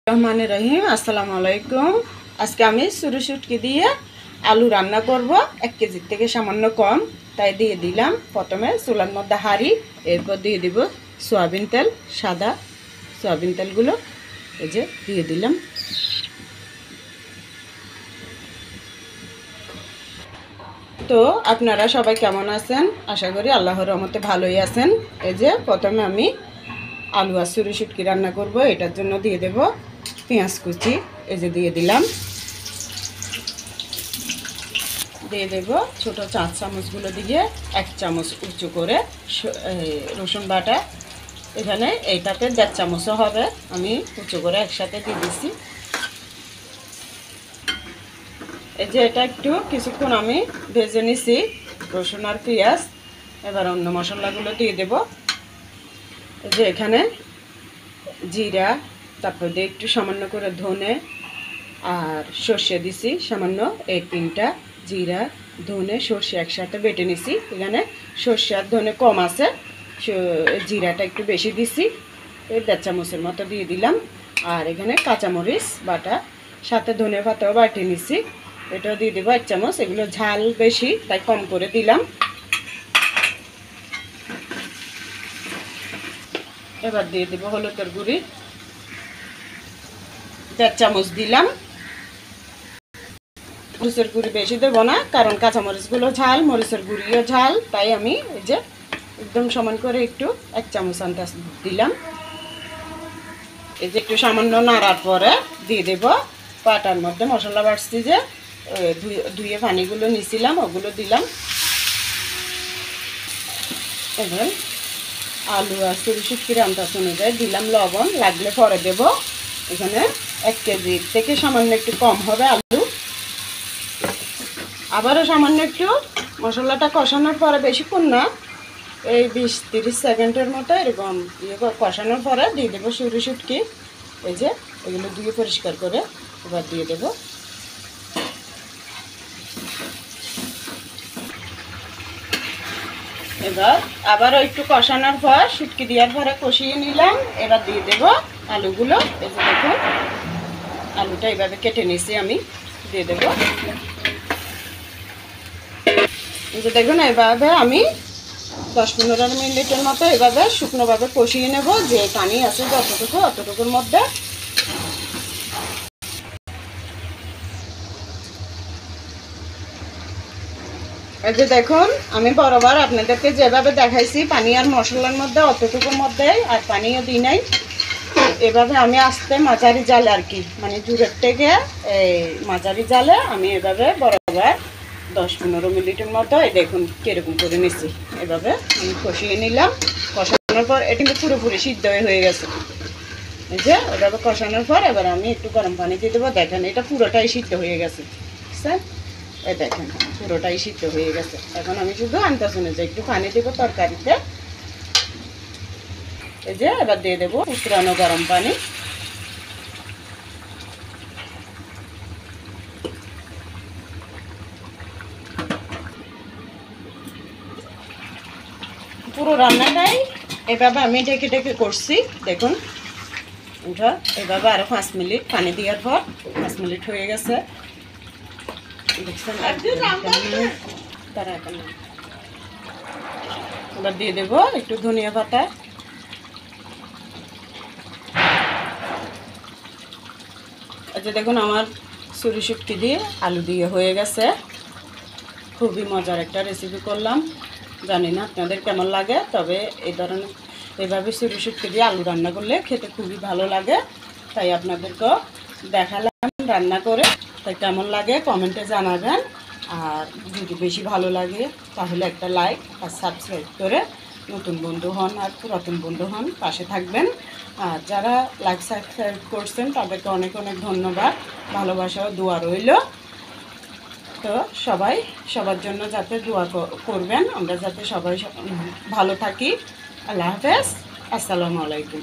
রহমানির রহিম। আসসালামু আলাইকুম। আজকে আমি চুরু শুটকি দিয়ে আলু রান্না করব। 1 কেজির থেকে সামান্য কম, তাই দিয়ে দিলাম প্রথমে চুলার মধ্যে হাঁড়ি, এরপর দিয়ে দিব সয়াবিন তেল, সাদা সয়াবিন তেলগুলো এই যে দিয়ে দিলাম। তো আপনারা সবাই কেমন আছেন? আশা করি আল্লাহর রহমতে ভালোই আছেন। এই যে প্রথমে আমি আলু আর চুরু শুটকি রান্না করব, এটার জন্য দিয়ে দেব পেঁয়াজ কুচি, এই যে দিয়ে দিলাম। দিয়ে দেব ছোট 4 চামচগুলো দিয়ে 1 চামচ উঁচু করে রসুন বাটা, এখানে এইটাতে 1.5 চামচও হবে, আমি উঁচু করে একসাথে দিয়ে দিচ্ছি। এই যে এটা একটু কিছুক্ষণ আমি ভেজে নিছি রসুন আর পেঁয়াজ। এবার অন্য মশলাগুলো দিয়ে দেব। এই যে এখানে জিরা, তারপর দিয়ে একটু সামান্য করে ধনে আর সর্ষে দিছি সামান্য, এই 3টা জিরা ধনে সর্ষে একসাথে বেটে নিছি। এখানে সর্ষে আর ধনে কম আছে, জিরাটা একটু বেশি দিছি, 1.5 চামচের মতো দিয়ে দিলাম। আর এখানে কাঁচামরিচ বাটা, সাথে ধনে পাতাও বাটি নিছি, এটাও দিয়ে দেবো 1 চামচ। এগুলো ঝাল বেশি তাই কম করে দিলাম। এবার দিয়ে দেবো হলুদের গুঁড়ি 1.5 চামচ দিলাম। মরিচের গুঁড়ি বেশি দেবো না, কারণ কাঁচামরিচগুলো ঝাল, মরিচের গুঁড়িও ঝাল, তাই আমি এই যে একদম সমান করে একটু 1 চামচ আন্দাজ দিলাম। এই যে একটু সামান্য নাড়ার পরে দিয়ে দেব পাটার মধ্যে মশলা বাটছি যে ধুয়ে পানিগুলো নিছিলাম, ওগুলো দিলাম। এবার আলু আর চুরু শুটকির আন্দাজ অনুযায়ী দিলাম লবণ, লাগলে পরে দেব। এখানে 1 কেজি থেকে সামান্য একটু কম হবে আলু। আবারও সামান্য একটু মশলাটা কষানোর পরে, বেশিক্ষণ না, এই 20-30 সেকেন্ডের মতো এরকম কষানোর পরে দিয়ে দেবো চুরু শুটকি। এই যে এগুলো ধুয়ে পরিষ্কার করে এবার দিয়ে দেবো। এবার আবারও একটু কষানোর পর শুটকি দেওয়ার পরে কষিয়ে নিলাম। এবার দিয়ে দেবো আলুগুলো। এই যে দেখুন আলুটা এইভাবে কেটে নিয়েছি আমি, দিয়ে দেবো। এই যে দেখুন এইভাবে আমি 10-15 মিনিটের মতো এভাবে শুকনোভাবে কষিয়ে নেব, যে পানি আছে যতটুকু অতটুকুর মধ্যে। এই যে দেখুন আমি বরাবর আপনাদেরকে যেভাবে দেখাইছি পানি আর মশলার মধ্যে অতটুকুর মধ্যে, আর পানিও দিই নাই। এভাবে আমি আস্তে মাঝারি জালে আর কি, মানে জুড়ের থেকে এই মাঝারি জালে আমি এভাবে বরাবর 10-15 মিনিটের মতো এই দেখুন কীরকম করে নিচ্ছি। এভাবে আমি কষিয়ে নিলাম। কষানোর পর এটা কিন্তু পুরোপুরি সিদ্ধ হয়ে গেছে। এই যে এভাবে কষানোর পর এবার আমি একটু গরম পানি দিয়ে দেবো। দেখেন এটা পুরোটাই সিদ্ধ হয়ে গেছে, বুঝছেন? এই দেখেন পুরোটাই সিদ্ধ হয়ে গেছে। এখন আমি শুধু আন্দাজ অনুযায়ী একটু পানি দেবো তরকারিতে। এই যে এবার দিয়ে দেবো উতরানো গরম পানি। পুরো রান্নাটাই এভাবে আমি ঢেকে ঢেকে করছি। দেখুন এটা এভাবে আরও 5 মিনিট পানি দেওয়ার পর 5 মিনিট হয়ে গেছে, দেখছেন? এবার দিয়ে দেবো একটু ধনিয়া পাতা। আচ্ছা দেখুন আমার চুরু শুটকি দিয়ে আলু দিয়ে হয়ে গেছে। খুবই মজার একটা রেসিপি করলাম, জানি না আপনাদের কেমন লাগে, তবে এই ধরনের এভাবে চুরু শুটকি দিয়ে আলু রান্না করলে খেতে খুবই ভালো লাগে। তাই আপনাদেরকেও দেখালাম রান্না করে, তাই কেমন লাগে কমেন্টে জানাবেন। আর যদি বেশি ভালো লাগে তাহলে একটা লাইক আর সাবস্ক্রাইব করে নতুন বন্ধু হন আর পুরাতন বন্ধু হন, পাশে থাকবেন। আর যারা লাইক সাবস্ক্রাইব করছেন তাদেরকে অনেক অনেক ধন্যবাদ, ভালোবাসা ও দোয়া রইল। তো সবাই সবার জন্য যাতে দোয়া করবেন, আমরা যাতে সবাই ভালো থাকি। আল্লাহ হাফেজ, আসসালামু আলাইকুম।